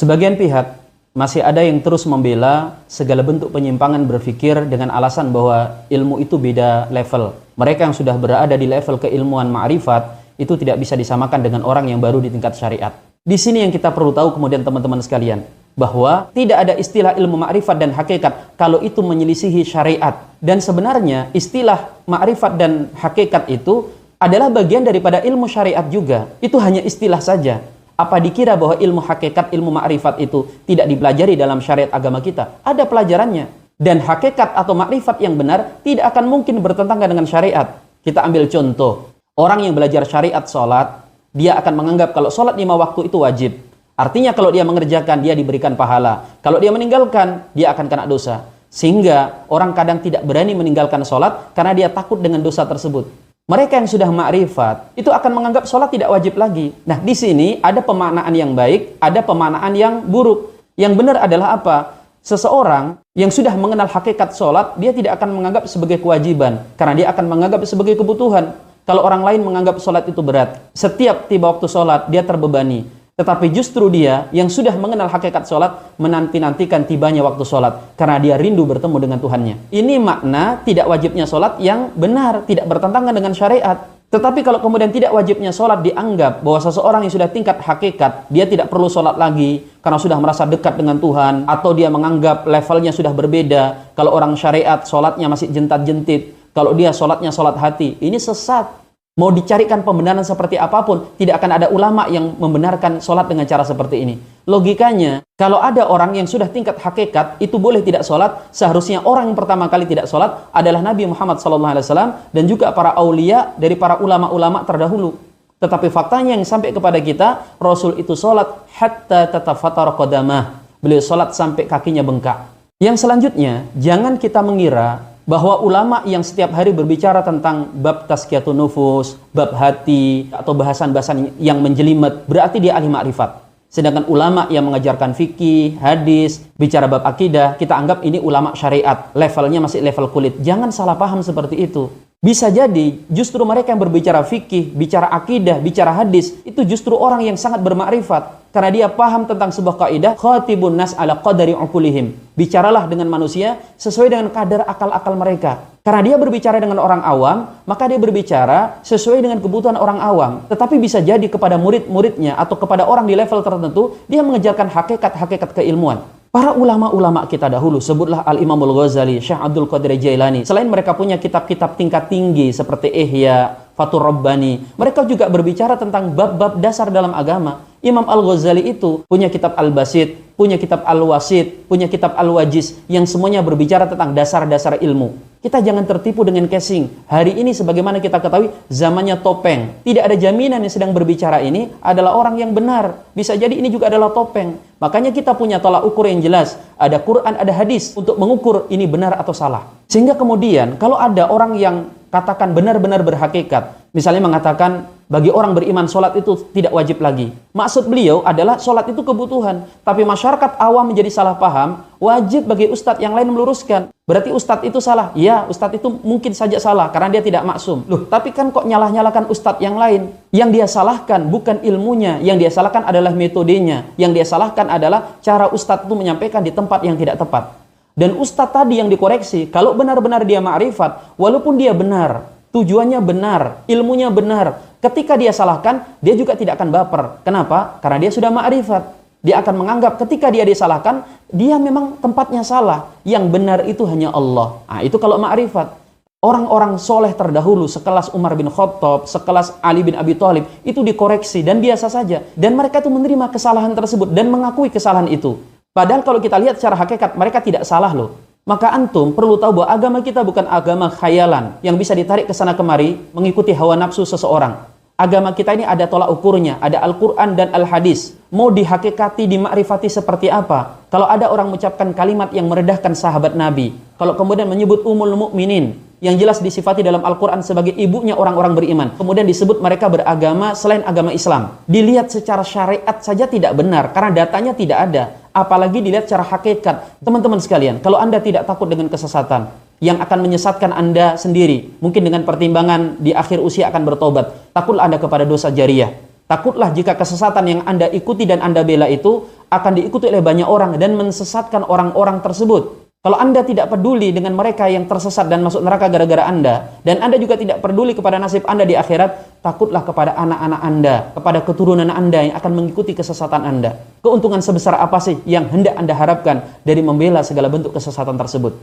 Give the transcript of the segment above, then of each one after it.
Sebagian pihak masih ada yang terus membela segala bentuk penyimpangan berpikir dengan alasan bahwa ilmu itu beda level. Mereka yang sudah berada di level keilmuan ma'rifat itu tidak bisa disamakan dengan orang yang baru di tingkat syariat. Di sini yang kita perlu tahu kemudian teman-teman sekalian, bahwa tidak ada istilah ilmu ma'rifat dan hakikat kalau itu menyelisihi syariat. Dan sebenarnya istilah ma'rifat dan hakikat itu adalah bagian daripada ilmu syariat juga. Itu hanya istilah saja. Apa dikira bahwa ilmu hakikat, ilmu ma'rifat itu tidak dipelajari dalam syariat agama kita? Ada pelajarannya. Dan hakikat atau ma'rifat yang benar tidak akan mungkin bertentangan dengan syariat. Kita ambil contoh. Orang yang belajar syariat sholat, dia akan menganggap kalau sholat 5 waktu itu wajib. Artinya kalau dia mengerjakan, dia diberikan pahala. Kalau dia meninggalkan, dia akan kena dosa. Sehingga orang kadang tidak berani meninggalkan sholat karena dia takut dengan dosa tersebut. Mereka yang sudah ma'rifat itu akan menganggap sholat tidak wajib lagi. Nah, di sini ada pemaknaan yang baik, ada pemaknaan yang buruk. Yang benar adalah apa? Seseorang yang sudah mengenal hakikat sholat, dia tidak akan menganggap sebagai kewajiban, karena dia akan menganggap sebagai kebutuhan. Kalau orang lain menganggap sholat itu berat, setiap tiba waktu sholat, dia terbebani. Tetapi justru dia yang sudah mengenal hakikat sholat menanti-nantikan tibanya waktu sholat karena dia rindu bertemu dengan Tuhannya. Ini makna tidak wajibnya sholat yang benar, tidak bertentangan dengan syariat. Tetapi kalau kemudian tidak wajibnya sholat dianggap bahwa seseorang yang sudah tingkat hakikat, dia tidak perlu sholat lagi karena sudah merasa dekat dengan Tuhan, atau dia menganggap levelnya sudah berbeda. Kalau orang syariat sholatnya masih jentat-jentit, kalau dia sholatnya sholat hati, ini sesat. Mau dicarikan pembenaran seperti apapun, tidak akan ada ulama yang membenarkan sholat dengan cara seperti ini. Logikanya, kalau ada orang yang sudah tingkat hakikat, itu boleh tidak sholat, seharusnya orang yang pertama kali tidak sholat adalah Nabi Muhammad SAW dan juga para aulia dari para ulama-ulama terdahulu. Tetapi faktanya yang sampai kepada kita, Rasul itu sholat hatta tatafatara qadamah. Beliau sholat sampai kakinya bengkak. Yang selanjutnya, jangan kita mengira bahwa ulama yang setiap hari berbicara tentang bab tazkiyatun nufus, bab hati, atau bahasan-bahasan yang menjelimet, berarti dia ahli ma'rifat. Sedangkan ulama yang mengajarkan fikih, hadis, bicara bab akidah, kita anggap ini ulama syariat, levelnya masih level kulit. Jangan salah paham seperti itu. Bisa jadi justru mereka yang berbicara fikih, bicara akidah, bicara hadis, itu justru orang yang sangat bermakrifat. Karena dia paham tentang sebuah kaidah, khatibun nas ala qadari uqulihim. Bicaralah dengan manusia sesuai dengan kadar akal-akal mereka. Karena dia berbicara dengan orang awam, maka dia berbicara sesuai dengan kebutuhan orang awam. Tetapi bisa jadi kepada murid-muridnya atau kepada orang di level tertentu, dia mengejarkan hakikat-hakikat keilmuan. Para ulama-ulama kita dahulu, sebutlah Al-Imamul Ghazali, Syekh Abdul Qadir Jailani. Selain mereka punya kitab-kitab tingkat tinggi seperti Ihya, Fathur Rabbani, mereka juga berbicara tentang bab-bab dasar dalam agama. Imam Al-Ghazali itu punya kitab Al-Basit, punya kitab Al-Wasit, punya kitab Al-Wajiz, yang semuanya berbicara tentang dasar-dasar ilmu. Kita jangan tertipu dengan casing. Hari ini sebagaimana kita ketahui, zamannya topeng. Tidak ada jaminan yang sedang berbicara ini adalah orang yang benar. Bisa jadi ini juga adalah topeng. Makanya kita punya tolak ukur yang jelas. Ada Quran, ada hadis untuk mengukur ini benar atau salah. Sehingga kemudian kalau ada orang yang katakan benar-benar berhakikat, misalnya mengatakan bagi orang beriman sholat itu tidak wajib lagi. Maksud beliau adalah sholat itu kebutuhan. Tapi masyarakat awam menjadi salah paham, wajib bagi ustadz yang lain meluruskan. Berarti ustadz itu salah? Ya, ustadz itu mungkin saja salah karena dia tidak maksum. Loh, tapi kan kok nyalah-nyalakan ustadz yang lain? Yang dia salahkan bukan ilmunya, yang dia salahkan adalah metodenya. Yang dia salahkan adalah cara ustadz itu menyampaikan di tempat yang tidak tepat. Dan ustadz tadi yang dikoreksi, kalau benar-benar dia ma'rifat, walaupun dia benar, tujuannya benar, ilmunya benar, ketika dia salahkan, dia juga tidak akan baper. Kenapa? Karena dia sudah ma'rifat. Dia akan menganggap ketika dia disalahkan, dia memang tempatnya salah. Yang benar itu hanya Allah. Nah, itu kalau ma'rifat. Orang-orang soleh terdahulu, sekelas Umar bin Khattab, sekelas Ali bin Abi Thalib, itu dikoreksi dan biasa saja. Dan mereka itu menerima kesalahan tersebut dan mengakui kesalahan itu. Padahal kalau kita lihat secara hakikat, mereka tidak salah loh. Maka antum perlu tahu bahwa agama kita bukan agama khayalan yang bisa ditarik ke sana kemari mengikuti hawa nafsu seseorang. Agama kita ini ada tolak ukurnya, ada Al-Quran dan Al-Hadis. Mau dihakikati, dimakrifati seperti apa? Kalau ada orang mengucapkan kalimat yang meredahkan sahabat Nabi, kalau kemudian menyebut Ummul Mukminin, yang jelas disifati dalam Al-Quran sebagai ibunya orang-orang beriman, kemudian disebut mereka beragama selain agama Islam, dilihat secara syariat saja tidak benar, karena datanya tidak ada. Apalagi dilihat secara hakikat. Teman-teman sekalian, kalau Anda tidak takut dengan kesesatan yang akan menyesatkan Anda sendiri, mungkin dengan pertimbangan di akhir usia akan bertobat, takutlah Anda kepada dosa jariyah. Takutlah jika kesesatan yang Anda ikuti dan Anda bela itu akan diikuti oleh banyak orang dan mensesatkan orang-orang tersebut. Kalau Anda tidak peduli dengan mereka yang tersesat dan masuk neraka gara-gara Anda, dan Anda juga tidak peduli kepada nasib Anda di akhirat, takutlah kepada anak-anak Anda, kepada keturunan Anda yang akan mengikuti kesesatan Anda. Keuntungan sebesar apa sih yang hendak Anda harapkan dari membela segala bentuk kesesatan tersebut?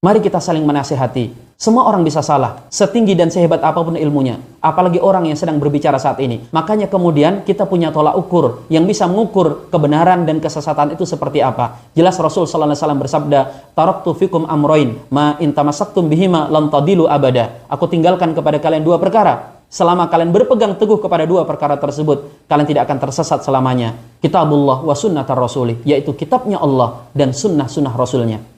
Mari kita saling menasihati. Semua orang bisa salah, setinggi dan sehebat apapun ilmunya. Apalagi orang yang sedang berbicara saat ini. Makanya kemudian kita punya tolak ukur yang bisa mengukur kebenaran dan kesesatan itu seperti apa. Jelas Rasul sallallahu alaihi wasallam bersabda, "Taraktu fikum amroin, ma in tamassaktum bihima lan tadilu abada." Aku tinggalkan kepada kalian dua perkara. Selama kalian berpegang teguh kepada dua perkara tersebut, kalian tidak akan tersesat selamanya. Kitabullah wa sunnatar rasuli, yaitu kitabnya Allah dan sunnah-sunnah Rasulnya.